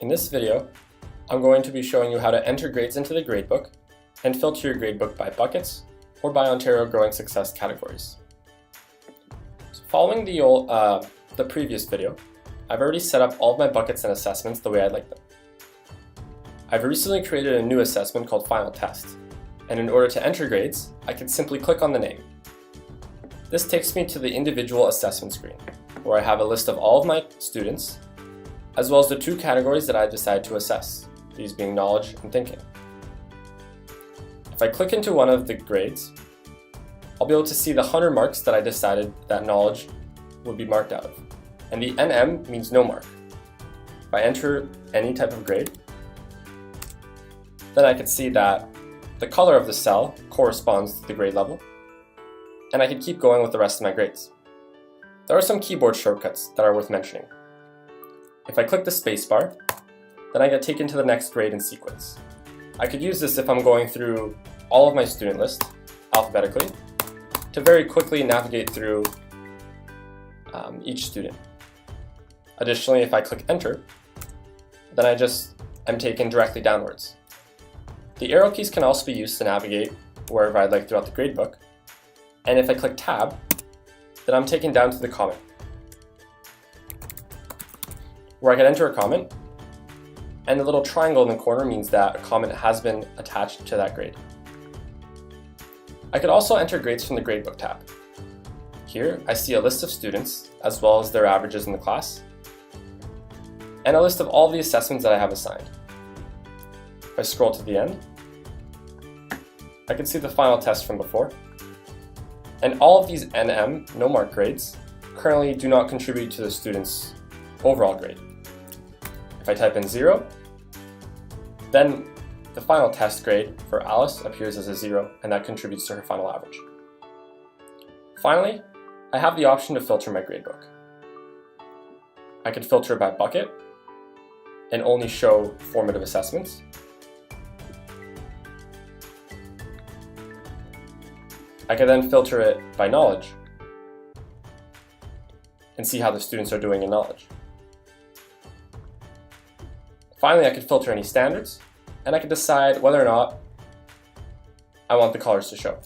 In this video, I'm going to be showing you how to enter grades into the gradebook and filter your gradebook by buckets or by Ontario Growing Success categories. So following the previous video, I've already set up all of my buckets and assessments the way I'd like them. I've recently created a new assessment called Final Test, and in order to enter grades, I can simply click on the name. This takes me to the individual assessment screen, where I have a list of all of my students, as well as the two categories that I decide to assess, these being knowledge and thinking. If I click into one of the grades, I'll be able to see the 100 marks that I decided that knowledge would be marked out of, and the NM means no mark. If I enter any type of grade, then I can see that the color of the cell corresponds to the grade level, and I can keep going with the rest of my grades. There are some keyboard shortcuts that are worth mentioning. If I click the spacebar, then I get taken to the next grade in sequence. I could use this if I'm going through all of my student list alphabetically to very quickly navigate through each student. Additionally, if I click enter, then I'm taken directly downwards. The arrow keys can also be used to navigate wherever I'd like throughout the gradebook. And if I click tab, then I'm taken down to the comment, where I can enter a comment, and the little triangle in the corner means that a comment has been attached to that grade. I could also enter grades from the Gradebook tab. Here, I see a list of students, as well as their averages in the class, and a list of all the assessments that I have assigned. If I scroll to the end, I can see the final test from before, and all of these NM, no mark grades, currently do not contribute to the student's overall grade. If I type in 0, then the final test grade for Alice appears as a 0, and that contributes to her final average. Finally, I have the option to filter my gradebook. I could filter by bucket and only show formative assessments. I can then filter it by knowledge and see how the students are doing in knowledge. Finally, I could filter any standards, and I can decide whether or not I want the colors to show.